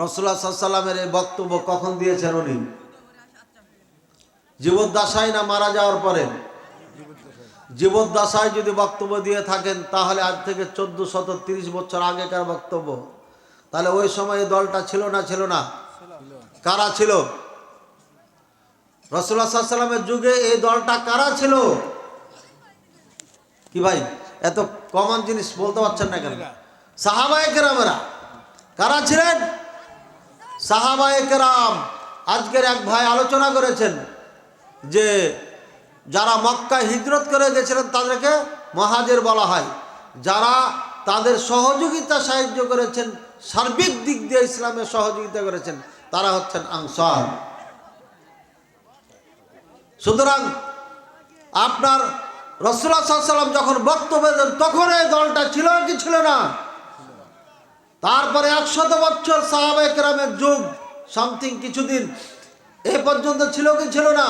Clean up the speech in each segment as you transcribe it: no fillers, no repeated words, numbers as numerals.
রাসূলুল্লাহ সাল্লাল্লাহু আলাইহি ওয়াসাল্লামের এই বক্তব্য কখন দিয়েছেন উনি? জীবদ্দশায় না মারা যাওয়ার পরে? জীবদ্দশায় যদি বক্তব্য দিয়ে থাকেন তাহলে আজ থেকে 1430 বছর আগেকার বক্তব্য। তাহলে ওই সময় দলটা ছিল না ছিল না? কারা ছিল? রাসূলুল্লাহ সাল্লাল্লাহু আলাইহি ওয়াসাল্লামের যুগে এই দলটা কারা ছিল? কি ভাই এত কমন জিনিস বলতে পারছেন না কেন? সাহাবায়ে কেরামেরা কারা ছিলেন? সাহাবায়ে কেরাম। আজকের এক ভাই আলোচনা করেছেন যে যারা মক্কায় হিজরত করে গেছিলেন তাদেরকে মুহাজির বলা হয়, যারা তাদের সহযোগিতা সাহায্য করেছেন, সার্বিক দিক দিয়ে ইসলামের সহযোগিতা করেছেন, তারা হচ্ছেন আনসার। সুতরাং আপনার রাসূলুল্লাহ সাল্লাল্লাহু আলাইহি ওয়াসাল্লাম যখন বক্তব্য দেন তখন এই দলটা ছিল কি ছিল না? তারপরে 100 বছর সাহাবায়ে কেরামের যুগ সামথিং কিছুদিন এ পর্যন্ত ছিল কি ছিল না?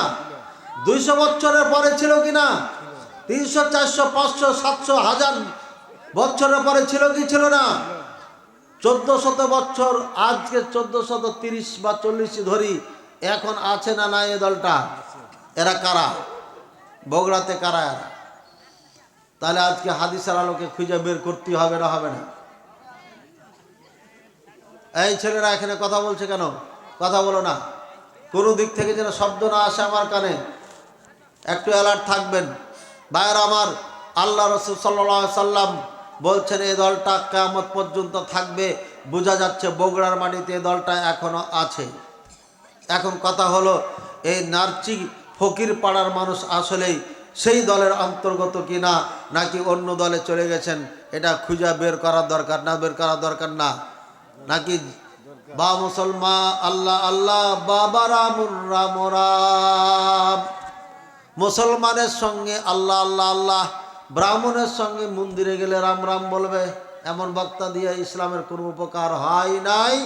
200 বছরের পরে ছিল কি না? 300 400 500 700 1000 বছরের পরে ছিল কি ছিল না? 1400 বছর, আজকে 1430 বা 40 ধরি, এখন আছে না না এই দলটা? এরা কারা? বগুড়াতে কারা এরা? তাহলে আজকে হাদিসের আলোকে খুঁজে বের করতে হবে না হবে না? এই ছেলেরা এখানে কথা বলছে কেন? কথা বলো না, কোনো দিক থেকে যেন শব্দ না আসে আমার কানে, একটু অ্যালার্ট থাকবেন। ভাইয়েরা আমার, আল্লাহ রাসূল সাল্লাল্লাহু আলাইহি সাল্লাম বলছেন এই দলটা কিয়ামত পর্যন্ত থাকবে। বোঝা যাচ্ছে বগুড়ার মাটিতে এই দলটা এখনো আছে। এখন কথা হলো এই নারচি ফকির পাড়ার মানুষ আসলেই সেই দলের অন্তর্গত কিনা নাকি অন্য দলে চলে গেছেন, এটা খুঁজে বের করার দরকার না? বের করার দরকার না নাকি? বা মুসলমান আল্লাহ আল্লাহ, বাবা রাম রাম রাম। মুসলমানের সঙ্গে আল্লাহ আল্লাহ আল্লাহ, ব্রাহ্মণের সঙ্গে মন্দিরে গেলে রাম রাম বলবে, এমন বক্তা দিয়ে ইসলামের কোনো উপকার হয় নাই,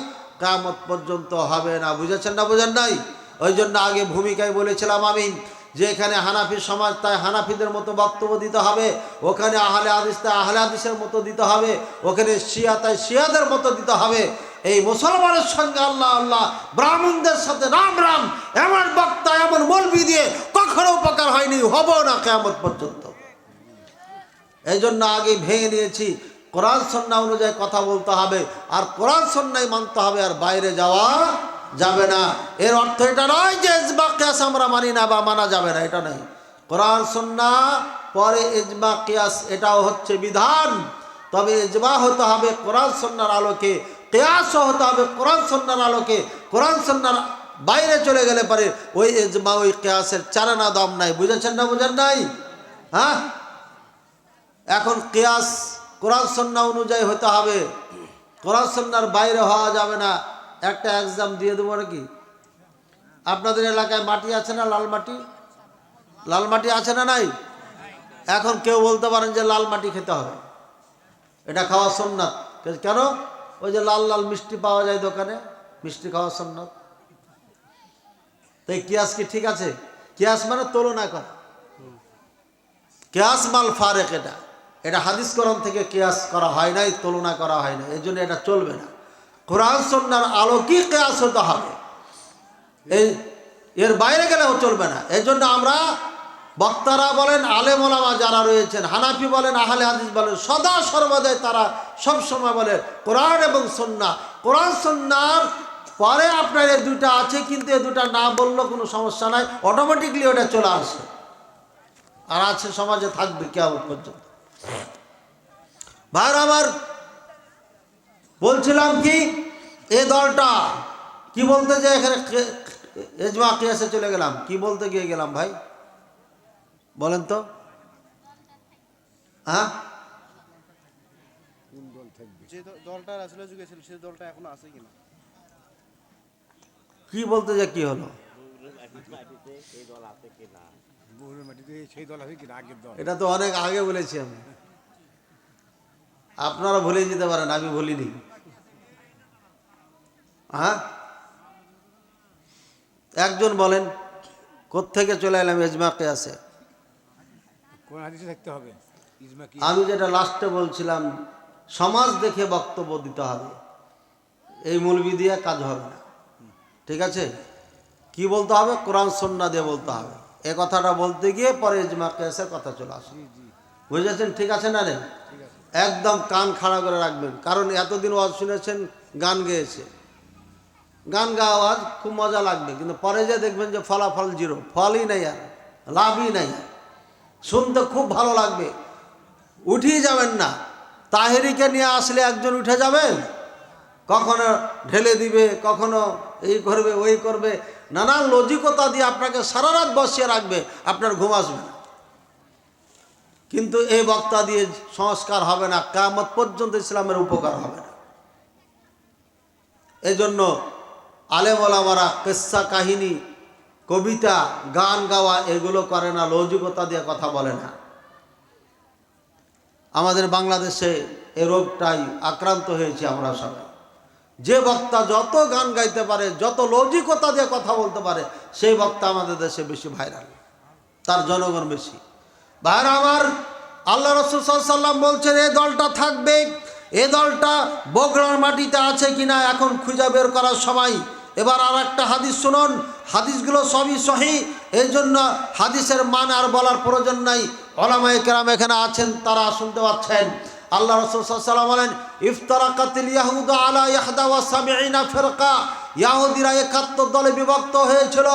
কিয়ামত পর্যন্ত হবে না। বুঝেছেন না বুঝেন নাই? ওই জন্য আগে ভূমিকায় বলেছিলাম আমি যে এখানে হানাফি সমাজ, তাই হানাফিদের মতো বক্তব্য দিতে হবে, ওখানে আহলে হাদিস তাই আহলে হাদিসের মতো দিতে হবে, ওখানে শিয়া তাই শিয়াদের মতো দিতে হবে। এই মুসলমানের সঙ্গে আল্লাহ আল্লাহ, ব্রাহ্মণদের সাথে রাম রাম, এমন বক্তা এমন মৌলবি দিয়ে কখনো উপকার হয়নি, হবেও না কিয়ামত পর্যন্ত। এই জন্য আগে ভেঙে নিয়েছি, কোরআন সুন্নাহ অনুযায়ী কথা বলতে হবে, আর কোরআন সুন্নাহ মানতে হবে, আর বাইরে যাওয়া যাবে না। এর অর্থ এটা নয় যে ইজমা কিয়াস আমরা মানি না বা মানা যাবে না, এটা নয়। কোরআন সুন্নাহ পরে ইজমা কিয়াস এটাও হচ্ছে বিধান, তবে ইজমা হতে হবে কোরআন সুন্নাহর আলোকে, কিয়াসও হতে হবে কোরআন সুন্নাহর আলোকে। কোরআন সুন্নাহর বাইরে চলে গেলে পারে ওই ইজমা ওই কিয়াসের চারানা দাম নাই। বুঝেছেন না বুঝেন নাই? হ্যাঁ, এখন কিয়াস কোরআন সুন্নাহ অনুযায়ী হতে হবে, কোরআন সুন্নাহর বাইরে হওয়া যাবে না। একটা এক্সাম দিয়ে দেবো নাকি? আপনাদের এলাকায় মাটি আছে না? লাল মাটি, লাল মাটি আছে না নাই? এখন কেউ বলতে পারেন যে লাল মাটি খেতে হবে, এটা খাওয়া সুন্নাত। কেন? ওই যে লাল লাল মিষ্টি পাওয়া যায় দোকানে, মিষ্টি খাওয়া সুন্নাত। তাই কিয়াস কি ঠিক আছে? কিয়াস মানে তুলনা করা, কিয়াস মাল ফারেক, এটা এটা হাদিস কোরআন থেকে কিয়াস করা হয় নাই, তুলনা করা হয় না, এই জন্য এটা চলবে না। কোরআন সুন্নাহর আলোকে কিয়াস হতে হবে, এর বাইরে গেলেও চলবে না। এই জন্য আমরা বক্তারা বলেন, আলেম ওলামা যারা রয়েছেন, হানাফি বলেন, আহলে হাদিস বলেন, সদা সর্বদাই তারা সব সময় বলে কোরআন এবং সুন্নাহ। কোরআন সুন্নাহর পরে আপনার এই দুটা আছে, কিন্তু এই দুটা না বললেও কোনো সমস্যা নাই, অটোমেটিকলি ওটা চলে আসে, আর আছে সমাজে, থাকবে কিয়ামত পর্যন্ত। ভাইরা আমার, বলছিলাম কি, এই দলটা কি বলতে যে এখানে ইজমা কিয়াসে চলে গেলাম, কি বলতে গিয়ে গেলাম ভাই বলেন তো? হ্যাঁ, যে দলটা রাসূলের যুগে ছিল সেই দলটা এখনো আছে কিনা? কি বলতে যে কি হলো? এটা তো অনেক আগে বলেছি আমি, আপনারা ভুলে যেতে পারেন, আমি ভুলিনি। হ্যাঁ, একজন বলেন কোত্থেকে চলে এলাম ইজমা কিয়াসে? কোন হাদিসে থাকতে হবে ইজমা কি? আমি যেটা লাস্টে বলছিলাম, সমাজ দেখে বক্তব্য দিতে হবে। এই মৌলবি দিয়ে কাজ হবে না, ঠিক আছে? কি বলতে হবে? কোরআন সুন্নাহ দিয়ে বলতে হবে। এ কথাটা বলতে গিয়ে পরে ইজমা কিয়াসের কথা চলে আসে। বুঝেছেন? ঠিক আছে না রে? একদম কান খাড়া করে রাখবেন, কারণ এতদিন ওয়াজ শুনেছেন, গান গেয়েছে, গান গাওয়া আওয়াজ খুব মজা লাগবে, কিন্তু পরে যে দেখবেন যে ফলাফল জিরো, ফলই নেই, আর লাভই নেই। শুনতে খুব ভালো লাগবে, উঠিয়ে যাবেন না। তাহেরিকে নিয়ে আসলে একজন উঠে যাবেন, কখনো ঢেলে দিবে, কখনো এই করবে ওই করবে, নানান লজিকতা দিয়ে আপনাকে সারা রাত বসিয়ে রাখবে, আপনার ঘুম আসবে না। কিন্তু এই বক্তা দিয়ে সংস্কার হবে না, কিয়ামত পর্যন্ত ইসলামের উপকার হবে না। এই জন্য আলেম ওলামারা কিস্সা কাহিনী, কবিতা, গান গাওয়া এগুলো করে না, লৌকিকতা দিয়ে কথা বলে না। আমাদের বাংলাদেশে এই রোগটাই আক্রান্ত হয়েছে আমরা সবাই। যে বক্তা যত গান গাইতে পারে, যত লৌকিকতা দিয়ে কথা বলতে পারে, সেই বক্তা আমাদের দেশে বেশি ভাইরাল, তার জনগণ বেশি। ভাইরা আমার, আল্লাহ রাসূল সাল্লাল্লাহু আলাইহি ওয়াসাল্লাম বলছেন এই দলটা থাকবে। এই দলটা বগড়ার মাটিতে আছে কিনা এখন খুঁজে বের করার সময়। এবার আর একটা হাদিস শুনুন, হাদিসগুলো সবই সহিহ, এই জন্য হাদিসের মান আর বলার প্রয়োজন নাই। উলামায়ে কেরাম এখানে আছেন, তারা শুনতে পাচ্ছেন। আল্লাহ রাসূল সাল্লাল্লাহু আলাইহি ওয়াসাল্লাম বলেন, ইফতারাকাতিল ইয়াহুদ আলা 71 ফিরকা, ইহুদিরা 71 দলে বিভক্ত হয়েছিল।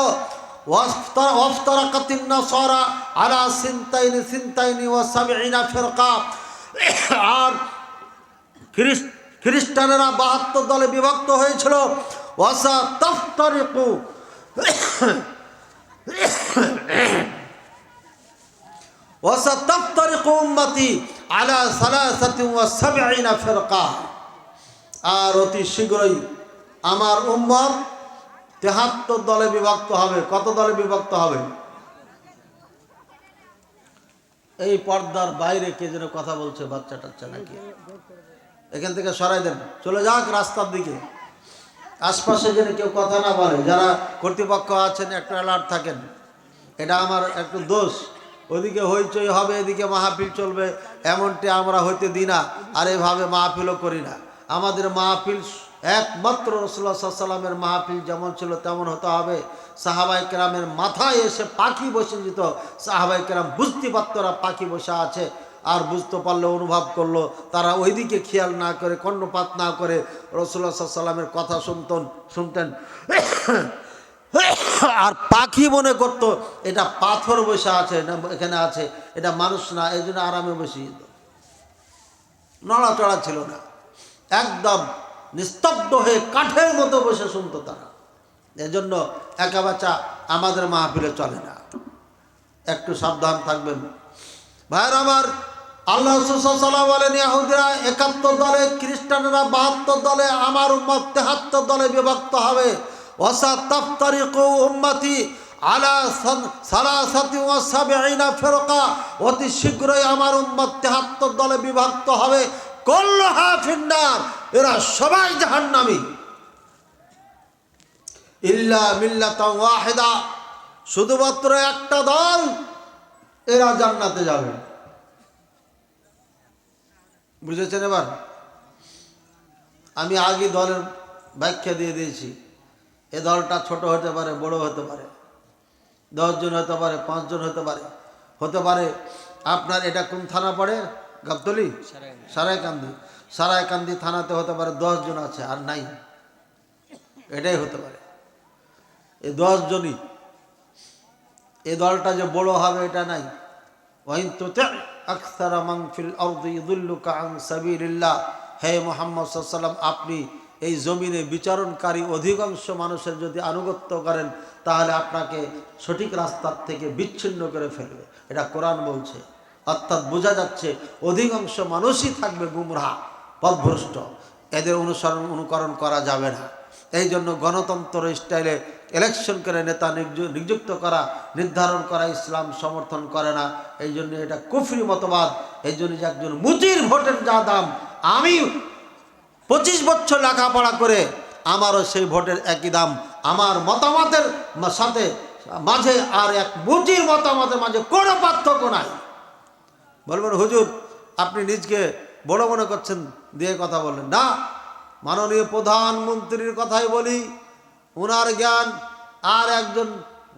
ওয়াফতারাকাতিন নাসারা আলা 72 ফিরকা, আর খ্রিস্টানেরা 72 দলে বিভক্ত হয়েছিল। ওয়াসা তাফতারিকু উম্মতি আলা 73 ফিরকা, আর অতি শীঘ্রই আমার উম্মত 73 দলে বিভক্ত হবে। কত দলে বিভক্ত হবে? এই পর্দার বাইরে কে যেন কথা বলছে, বাচ্চা টাচ্চা নাকি? এখান থেকে সরাই দেন, চলে যাক রাস্তার দিকে, আশপাশে যেন কেউ কথা না বলে। যারা কর্তৃপক্ষ আছেন একটু অ্যালার্ট থাকেন। এটা আমার একটু দোষ, ওদিকে হইচই হবে, এদিকে মাহফিল চলবে, এমনটি আমরা হইতে দিই না, আর এভাবে মাহফিলও করি না। আমাদের মাহফিল একমাত্র রাসূলুল্লাহ সাল্লাল্লাহু আলাইহি ওয়াসাল্লামের মাহফিল যেমন ছিল তেমন হতে হবে। সাহাবায়ে কেরামের মাথায় এসে পাখি বসে যেত, সাহাবায়ে কেরাম বুঝতে পারত না পাখি বসে আছে, আর বুঝতে পারলে অনুভব করলো, তারা ওইদিকে খেয়াল না করে, কর্ণপাত না করে রাসূলুল্লাহ সাল্লাল্লাহু আলাইহি ওয়াসাল্লামের কথা শুনতেন। আর পাখি মনে করতো এটা পাথর বসে আছে, না এখানে আছে, এটা মানুষ না, এই জন্য আরামে বসে যেত, নড়াচড়া ছিল না, একদম নিস্তব্ধ হয়ে কাঠের মতো বসে শুনতো তারা। এজন্য একা বাচ্চা আমাদের মাহফিলে চলে না, একটু সাবধান থাকবেন ভাইয়ের আমার। আল্লাহ রাসূল সাল্লাল্লাহু আলাইহি ওয়াসাল্লাম বলেন, ইহুদিরা 71 দলে, খ্রিস্টানেরা 72 দলে, আমার উম্মত 73 দলে বিভক্ত হবে। ওয়াসা তাফতারিকু উম্মতি আলা 73 ফিরকা, অতি শীঘ্রই আমার উম্মত 73 দলে বিভক্ত হবে। কুল্লুহা ফিন্নার, এরা সবাই জাহান্নামী, ইল্লা মিল্লাতান ওয়াহিদা, শুধুমাত্র একটা দল এরা জান্নাতে যাবে। বুঝেছেন? এবার আমি আগে দলের ব্যাখ্যা দিয়ে দিয়েছি। এ দলটা ছোট হতে পারে, বড় হতে পারে, 10 জন হতে পারে, 5 জন হতে পারে। আপনার এটা কোন থানা পড়ে? গাবতলী, সারাইকান্দি থানাতে হতে পারে 10 জন আছে, আর নাই, এটাই হতে পারে। এই 10 জনই, এই দলটা যে বড় হবে এটা নাই। ওয়াইন তুতি আকসারা মান ফিল আরদি ইযিল্লুকা আন সাবিলিল্লাহ, হে মুহাম্মদ সাল্লাল্লাহু আলাইহি ওয়াসাল্লাম, আপনি এই জমিনে বিচরণকারী অধিকাংশ মানুষের যদি আনুগত্য করেন, তাহলে আপনাকে সঠিক রাস্তার থেকে বিচ্ছিন্ন করে ফেলবে। এটা কোরআন বলছে। অর্থাৎ বোঝা যাচ্ছে অধিকাংশ মানুষই থাকবে গুমরাহ, পথভ্রষ্ট, এদের অনুকরণ করা যাবে না। এই জন্য গণতন্ত্র স্টাইলে ইলেকশন করে নেতা নিযুক্ত করা, নির্ধারণ করা ইসলাম সমর্থন করে না। এই জন্য এটা কুফরি মতবাদ। এই জন্য যে একজন মুচির ভোটের যা দাম, আমি 25 বছর লেখাপড়া করে আমারও সেই ভোটের একই দাম। আমার মতামতের সাথে মাঝে আর এক মুচির মতামতের মাঝে কোনো পার্থক্য নাই। বলবেন হুজুর আপনি নিজকে বড় মনে করছেন দিয়ে কথা বললেন না, মাননীয় প্রধানমন্ত্রীর কথাই বলি, ওনার জ্ঞান আর একজন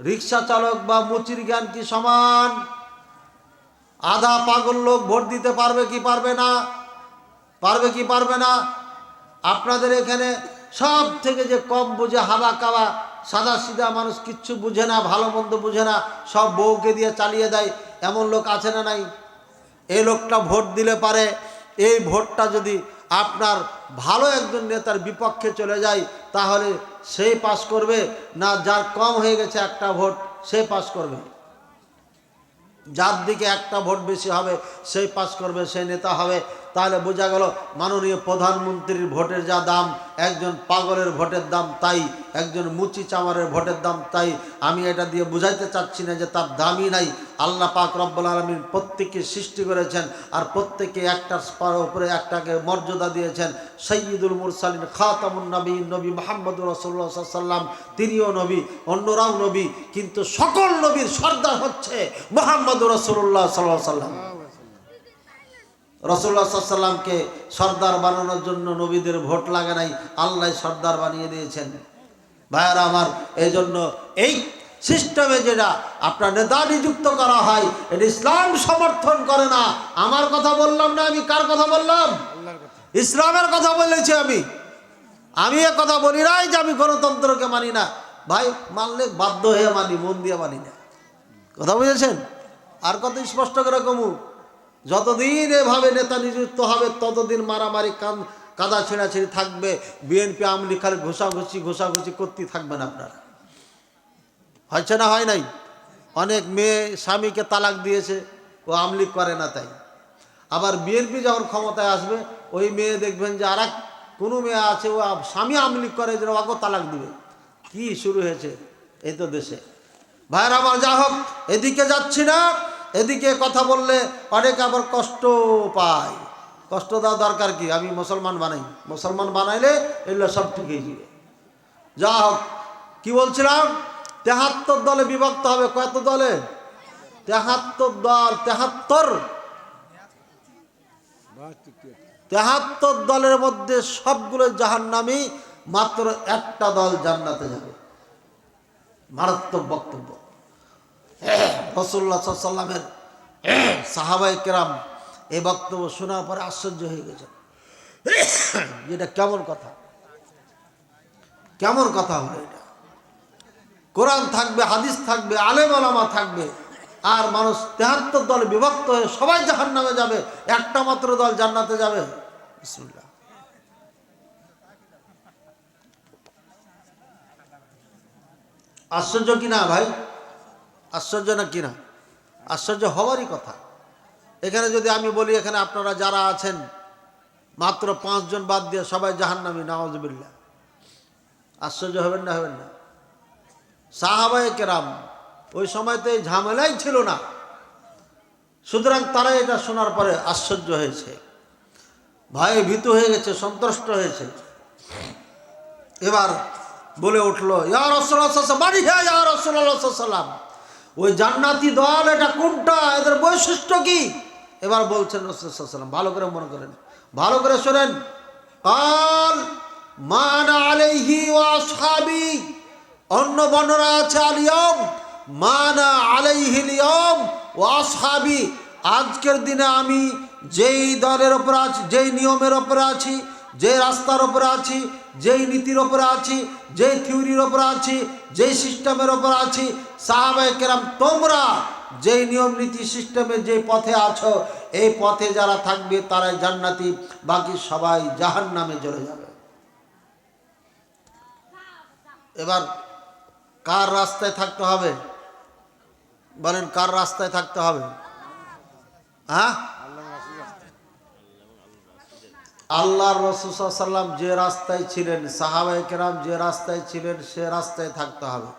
রিক্সা চালক বা মুচির জ্ঞান কি সমান? আধা পাগল লোক ভোট দিতে পারবে কি পারবে না? পারবে কি পারবে না? আপনাদের এখানে সব থেকে যে কম বুঝে, হাবা কাবা সাদা সিধা মানুষ, কিচ্ছু বুঝে না, ভালো মন্দ বুঝে না, সব বউকে দিয়ে চালিয়ে দেয়, এমন লোক আছে না নাই? এই লোকটা ভোট দিলে পারে, এই ভোটটা যদি আপনার ভালো একজন নেতার বিপক্ষে চলে যায় তাহলে সে পাস করবে না যার কম হয়ে গেছে একটা ভোট সে পাস করবে? যার দিকে একটা ভোট বেশি হবে সেই পাস করবে, সেই নেতা হবে। তাহলে বোঝা গেল মাননীয় প্রধানমন্ত্রীর ভোটের যা দাম, একজন পাগলের ভোটের দাম তাই, একজন মুচি চামারের ভোটের দাম তাই। আমি এটা দিয়ে বুঝাইতে চাচ্ছি না যে তার দামই নাই। আল্লাহ পাক রব্বুল আলামিন প্রত্যেককে সৃষ্টি করেছেন আর প্রত্যেককে একটার উপরে একটাকে মর্যাদা দিয়েছেন। সৈয়দুল মুরসালিন খাতামুন নবীন, নবী মুহাম্মদুর রাসূলুল্লাহ সাল্লাল্লাহু আলাইহি ওয়াসাল্লাম, তিনিও নবী, অন্যরাও নবী, কিন্তু সকল নবীর সর্দার হচ্ছে মুহাম্মদুর রাসূলুল্লাহ সাল্লাল্লাহু আলাইহি ওয়াসাল্লাম। রাসূলুল্লাহ সাল্লাল্লাহু আলাইহি ওয়াসাল্লামকে সর্দার বানানোর জন্য নবীদের ভোট লাগে নাই, আল্লাহ সর্দার বানিয়ে দিয়েছেন। ভাইয়ারা আমার, এই জন্য এই সিস্টেমে যেটা আপনার নেতা নিযুক্ত করা হয় এটা ইসলাম সমর্থন করে না। আমার কথা বললাম না, আমি কার কথা বললাম? ইসলামের কথা বলেছি। আমি এ কথা বলি নাই যে আমি গণতন্ত্রকে মানি না। ভাই, মানলে বাধ্য হয়ে মানি, মন দিয়ে মানি না। কথা বুঝেছেন? আর কত স্পষ্ট করে কমু, যতদিন এভাবে নেতা নিযুক্ত হবে ততদিন মারামারি কাদা ছেঁড়াছেড়ি থাকবে। বিএনপি আওয়ামী লীগ খালি ঘোষাঘুষি করতেই থাকবেন আপনারা। হচ্ছে না, হয় নাই? অনেক মেয়ে স্বামীকে তালাক দিয়েছে, ও আওয়ামী লীগ করে না তাই। আবার বিএনপি যখন ক্ষমতায় আসবে ওই মেয়ে দেখবেন যে আর কোনো মেয়ে আছে ও স্বামী আওয়ামী লীগ করে, যেন ওকে তালাক দিবে। কি শুরু হয়েছে এই তো দেশে। ভাইয়ের আমার, যা হোক, এদিকে যাচ্ছি না। এদিকে কথা বললে অনেকে আবার কষ্ট পায়। কষ্ট দেওয়া দরকার কি? আমি মুসলমান বানাই, মুসলমান বানাইলে এগুলো সব ঠিক হয়ে যাবে। যা হোক, কি বলছিলাম? ৭৩ দলে বিভক্ত হবে। কত দলে? ৭৩ দল। ৭৩ দলের মধ্যে সবগুলো জাহান্নামী, মাত্র একটা দল জান্নাতে যাবে। মারাত্মক বক্তব্য। রাসূলুল্লাহ সাল্লাল্লাহু আলাইহি ওয়াসাল্লামের সাহাবায়ে কেরাম এই বক্তব্য শোনার পরে আশ্চর্য হয়ে গেছে। এটা কেমন কথা? কেমন কথা হলো এটা? কোরআন থাকবে, হাদিস থাকবে, আলেম ওলামা থাকবে, আর মানুষ ৭৩ দলে বিভক্ত হয়ে সবাই জাহান্নামে যাবে, একটা মাত্র দল জান্নাতে যাবে। বিসমিল্লাহ। আশ্চর্য কিনা ভাই? আশ্চর্য না কিনা? আশ্চর্য হওয়ারই কথা। এখানে যদি আমি বলি এখানে আপনারা যারা আছেন মাত্র ৫ জন বাদ দিয়ে সবাই জাহান্নামী, নাউযুবিল্লাহ, আশ্চর্য হবেন না? হবেন না? সাহাবায়ে কেরাম ওই সময় তো এই ঝামেলাই ছিল না, সুতরাং তারা এটা শোনার পরে আশ্চর্য হয়েছে, ভয়ে ভীত হয়ে গেছে, সন্ত্রস্ত হয়েছে। এবার বলে উঠলো, ইয়া রাসূলুল্লাহ সাল্লাল্লাহু আলাইহি ওয়াসাল্লাম, ইয়া রাসূলুল্লাহ সাল্লাল্লাহু আলাইহি ওয়াসাল্লাম, ওই জান্নাতি দল এটা কোনটা, এদের বৈশিষ্ট্য কি? এবার বলছেন রাসূলুল্লাহ সাল্লাল্লাহু আলাইহি ওয়াসাল্লাম, ভালো করে মনে করেন, ভালো করে শোনেন। কাল মান আলাইহি ওয়া আসহাবি, অন্য বর্ণনা আছে আলিয়াম মানা আলাইহিল ইয়াম ওয়া আসহাবি, আজকের দিনে আমি যেই দলের ওপর আছি, যেই নিয়মের ওপরে আছি, যে রাস্তার ওপরে আছি, যেই নীতির ওপরে আছি, যেই থিওরির ওপরে আছি, যেই সিস্টেমের ওপরে আছি, সাহাবায়ে কেরাম তোমরা যেই নিয়ম নীতি সিস্টেমে যেই পথে আছো, এই পথে যারা থাকবে তারাই জান্নাতি, বাকি সবাই জাহান্নামে চলে যাবে। এবার কার রাস্তায় থাকতে হবে বলেন? কার রাস্তায় থাকতে হবে? হ্যাঁ, আল্লাহর রাসূল সাল্লাল্লাহু আলাইহি ওয়াসাল্লাম যে রাস্তায় ছিলেন, সাহাবায়ে কেরাম যে রাস্তায় ছিলেন, সে রাস্তায় থাকতে হবে।